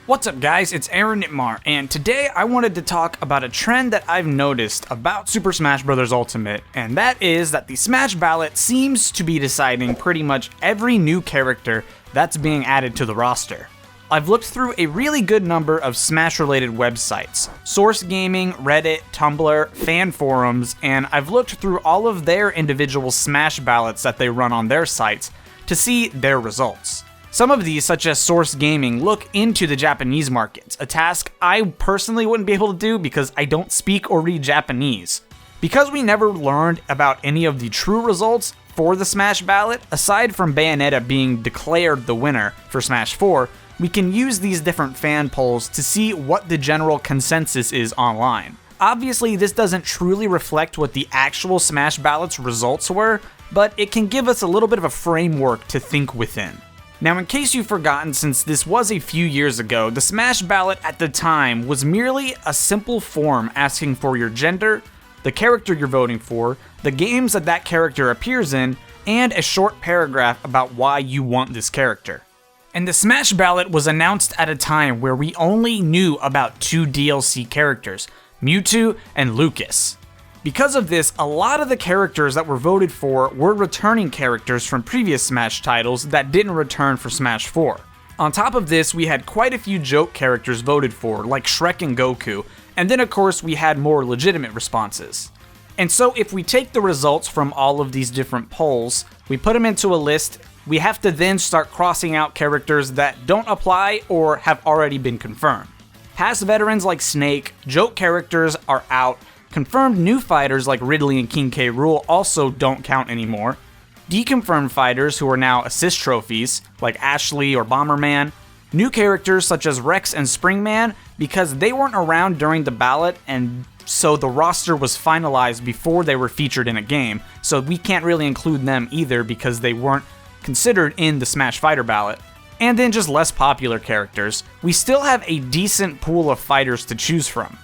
What's up guys, it's Aaronitmar, and today I wanted to talk about a trend that I've noticed about Super Smash Bros. Ultimate, and that is that the Smash Ballot seems to be deciding pretty much every new character that's being added to the roster. I've looked through a really good number of Smash-related websites, Source Gaming, Reddit, Tumblr, fan forums, and I've looked through all of their individual Smash ballots that they run on their sites to see their results. Some of these, such as Source Gaming, look into the Japanese markets, a task I personally wouldn't be able to do because I don't speak or read Japanese. Because we never learned about any of the true results for the Smash ballot, aside from Bayonetta being declared the winner for Smash 4, we can use these different fan polls to see what the general consensus is online. Obviously, this doesn't truly reflect what the actual Smash ballot's results were, but it can give us a little bit of a framework to think within. Now, in case you've forgotten, since this was a few years ago, the Smash Ballot at the time was merely a simple form asking for your gender, the character you're voting for, the games that that character appears in, and a short paragraph about why you want this character. And the Smash Ballot was announced at a time where we only knew about two DLC characters, Mewtwo and Lucas. Because of this, a lot of the characters that were voted for were returning characters from previous Smash titles that didn't return for Smash 4. On top of this, we had quite a few joke characters voted for, like Shrek and Goku, and then of course we had more legitimate responses. And so if we take the results from all of these different polls, we put them into a list, we have to then start crossing out characters that don't apply or have already been confirmed. Past veterans like Snake, joke characters are out. Confirmed new fighters like Ridley and King K. Rool also don't count anymore. Deconfirmed fighters who are now assist trophies, like Ashley or Bomberman. New characters such as Rex and Springman, because they weren't around during the ballot and so the roster was finalized before they were featured in a game, so we can't really include them either because they weren't considered in the Smash Fighter ballot. And then just less popular characters. We still have a decent pool of fighters to choose from.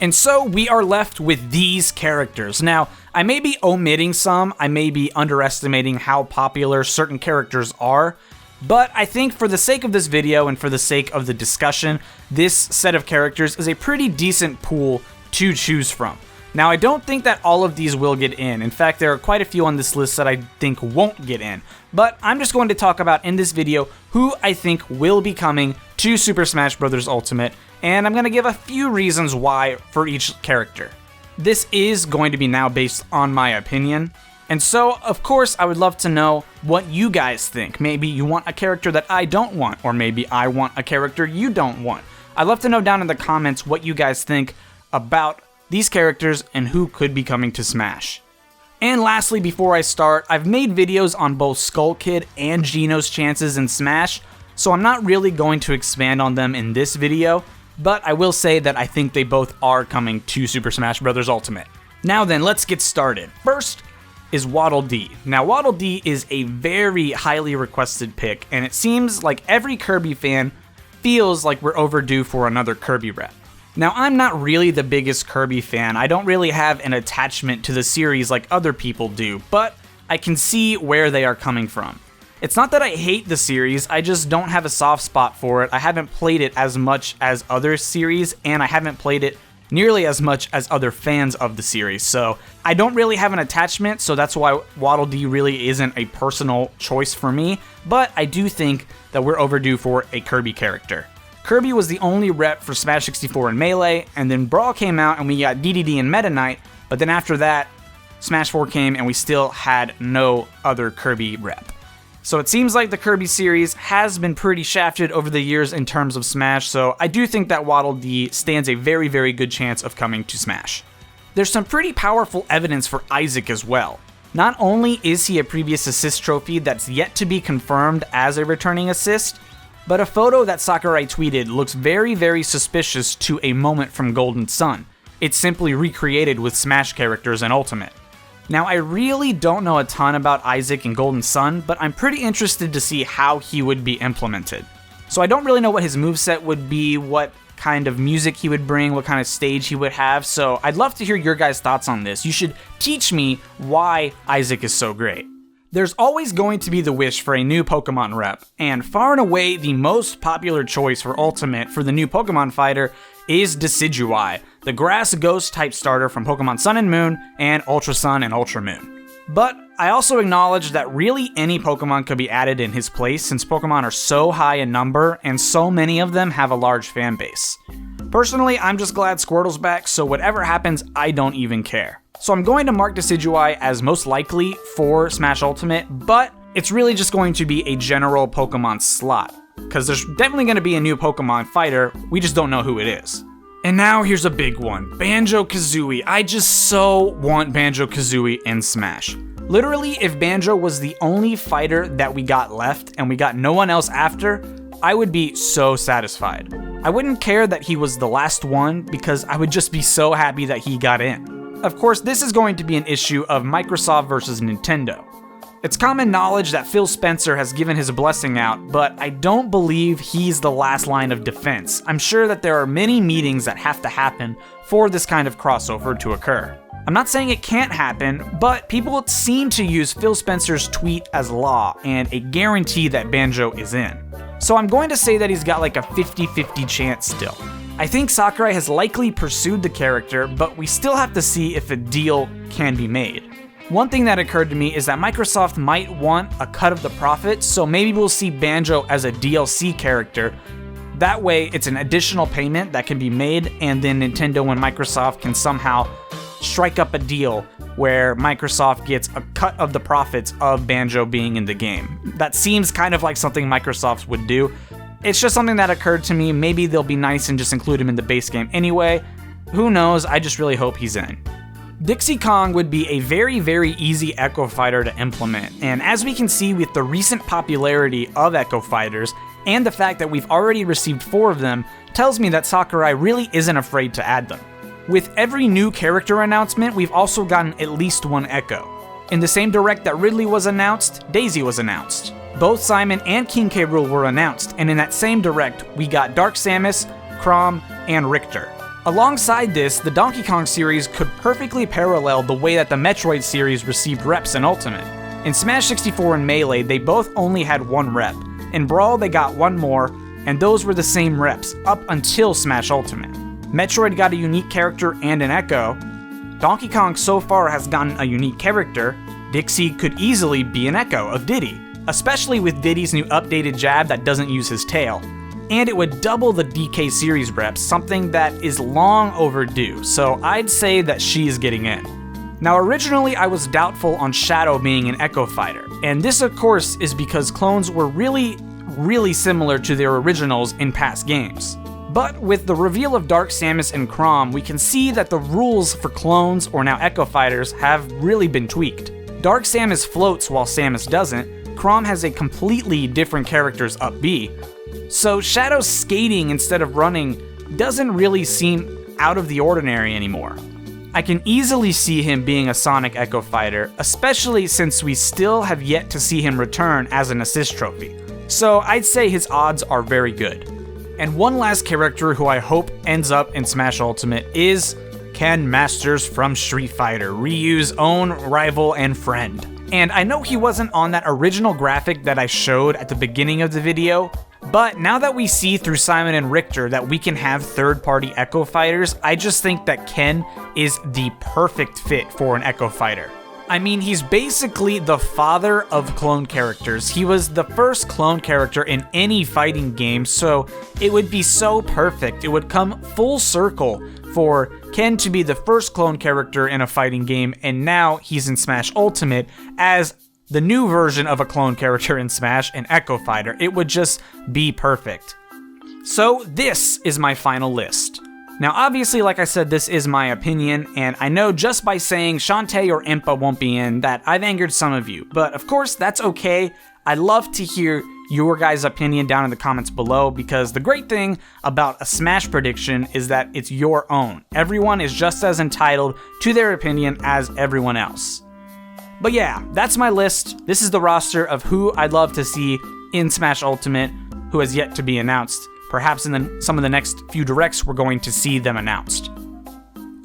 And so we are left with these characters. Now, I may be omitting some, I may be underestimating how popular certain characters are, but I think for the sake of this video and for the sake of the discussion, this set of characters is a pretty decent pool to choose from. Now, I don't think that all of these will get in. In fact, there are quite a few on this list that I think won't get in. But I'm just going to talk about in this video who I think will be coming to Super Smash Bros. Ultimate, and I'm going to give a few reasons why for each character. This is going to be now based on my opinion, and so, of course, I would love to know what you guys think. Maybe you want a character that I don't want, or maybe I want a character you don't want. I'd love to know down in the comments what you guys think about these characters and who could be coming to Smash. And lastly, before I start, I've made videos on both Skull Kid and Geno's chances in Smash, so I'm not really going to expand on them in this video, but I will say that I think they both are coming to Super Smash Bros. Ultimate. Now then, let's get started. First is Waddle Dee. Now, Waddle Dee is a very highly requested pick, and it seems like every Kirby fan feels like we're overdue for another Kirby rep. Now, I'm not really the biggest Kirby fan. I don't really have an attachment to the series like other people do, but I can see where they are coming from. It's not that I hate the series, I just don't have a soft spot for it. I haven't played it as much as other series, and I haven't played it nearly as much as other fans of the series, so I don't really have an attachment, so that's why Waddle Dee really isn't a personal choice for me, but I do think that we're overdue for a Kirby character. Kirby was the only rep for Smash 64 and Melee, and then Brawl came out and we got DDD and Meta Knight, but then after that, Smash 4 came and we still had no other Kirby rep. So it seems like the Kirby series has been pretty shafted over the years in terms of Smash, so I do think that Waddle Dee stands a very, very good chance of coming to Smash. There's some pretty powerful evidence for Isaac as well. Not only is he a previous assist trophy that's yet to be confirmed as a returning assist, but a photo that Sakurai tweeted looks very, very suspicious to a moment from Golden Sun. It's simply recreated with Smash characters in Ultimate. Now, I really don't know a ton about Isaac and Golden Sun, but I'm pretty interested to see how he would be implemented. So I don't really know what his moveset would be, what kind of music he would bring, what kind of stage he would have, so I'd love to hear your guys' thoughts on this. You should teach me why Isaac is so great. There's always going to be the wish for a new Pokemon rep, and far and away the most popular choice for Ultimate for the new Pokemon fighter is Decidueye, the Grass Ghost type starter from Pokemon Sun and Moon and Ultra Sun and Ultra Moon. But I also acknowledge that really any Pokemon could be added in his place since Pokemon are so high in number and so many of them have a large fan base. Personally, I'm just glad Squirtle's back, so whatever happens, I don't even care. So I'm going to mark Decidueye as most likely for Smash Ultimate, but it's really just going to be a general Pokemon slot, because there's definitely going to be a new Pokemon fighter, we just don't know who it is. And now here's a big one, Banjo Kazooie. I just so want Banjo Kazooie in Smash. Literally, if Banjo was the only fighter that we got left and we got no one else after, I would be so satisfied. I wouldn't care that he was the last one because I would just be so happy that he got in. Of course, this is going to be an issue of Microsoft versus Nintendo. It's common knowledge that Phil Spencer has given his blessing out, but I don't believe he's the last line of defense. I'm sure that there are many meetings that have to happen for this kind of crossover to occur. I'm not saying it can't happen, but people seem to use Phil Spencer's tweet as law and a guarantee that Banjo is in. So I'm going to say that he's got like a 50-50 chance still. I think Sakurai has likely pursued the character, but we still have to see if a deal can be made. One thing that occurred to me is that Microsoft might want a cut of the profits, so maybe we'll see Banjo as a DLC character. That way, it's an additional payment that can be made, and then Nintendo and Microsoft can somehow strike up a deal where Microsoft gets a cut of the profits of Banjo being in the game. That seems kind of like something Microsoft would do. It's just something that occurred to me. Maybe they'll be nice and just include him in the base game anyway. Who knows? I just really hope he's in. Dixie Kong would be a very, very easy Echo Fighter to implement, and as we can see with the recent popularity of Echo Fighters, and the fact that we've already received 4 of them, tells me that Sakurai really isn't afraid to add them. With every new character announcement, we've also gotten at least 1 Echo. In the same direct that Ridley was announced, Daisy was announced. Both Simon and King K. Rool were announced, and in that same direct, we got Dark Samus, Chrom, and Richter. Alongside this, the Donkey Kong series could perfectly parallel the way that the Metroid series received reps in Ultimate. In Smash 64 and Melee, they both only had 1 rep. In Brawl, they got 1 more, and those were the same reps, up until Smash Ultimate. Metroid got a unique character and an Echo. Donkey Kong so far has gotten a unique character. Dixie could easily be an Echo of Diddy, especially with Diddy's new updated jab that doesn't use his tail. And it would double the DK series reps, something that is long overdue, so I'd say that she is getting in. Now originally I was doubtful on Shadow being an Echo Fighter, and this of course is because clones were really similar to their originals in past games. But with the reveal of Dark Samus and Chrom, we can see that the rules for clones, or now Echo Fighters, have really been tweaked. Dark Samus floats while Samus doesn't. Chrom has a completely different character's up B. So Shadow's skating instead of running doesn't really seem out of the ordinary anymore. I can easily see him being a Sonic Echo Fighter, especially since we still have yet to see him return as an assist trophy. So I'd say his odds are very good. And one last character who I hope ends up in Smash Ultimate is Ken Masters from Street Fighter, Ryu's own rival and friend. And I know he wasn't on that original graphic that I showed at the beginning of the video, but now that we see through Simon and Richter that we can have third-party Echo Fighters, I just think that Ken is the perfect fit for an Echo Fighter. I mean, he's basically the father of clone characters. He was the first clone character in any fighting game, so it would be so perfect. It would come full circle for Ken to be the first clone character in a fighting game, and now he's in Smash Ultimate as the new version of a clone character in Smash, an Echo Fighter. It would just be perfect. So this is my final list. Now obviously, like I said, this is my opinion, and I know just by saying Shantae or Impa won't be in that I've angered some of you, but of course that's okay. I'd love to hear your guys' opinion down in the comments below, because the great thing about a Smash prediction is that it's your own. Everyone is just as entitled to their opinion as everyone else. But yeah, that's my list. This is the roster of who I'd love to see in Smash Ultimate, who has yet to be announced. Perhaps in some of the next few directs, we're going to see them announced.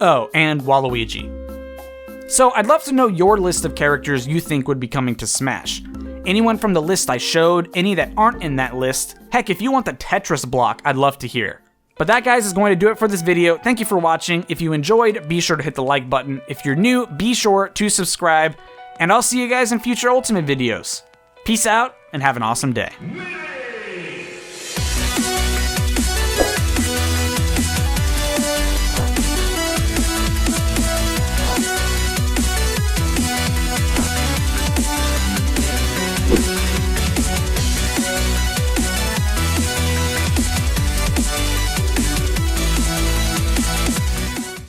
Oh, and Waluigi. So I'd love to know your list of characters you think would be coming to Smash. Anyone from the list I showed, any that aren't in that list. Heck, if you want the Tetris block, I'd love to hear. But that, guys, is going to do it for this video. Thank you for watching. If you enjoyed, be sure to hit the like button. If you're new, be sure to subscribe. And I'll see you guys in future Ultimate videos. Peace out, and have an awesome day.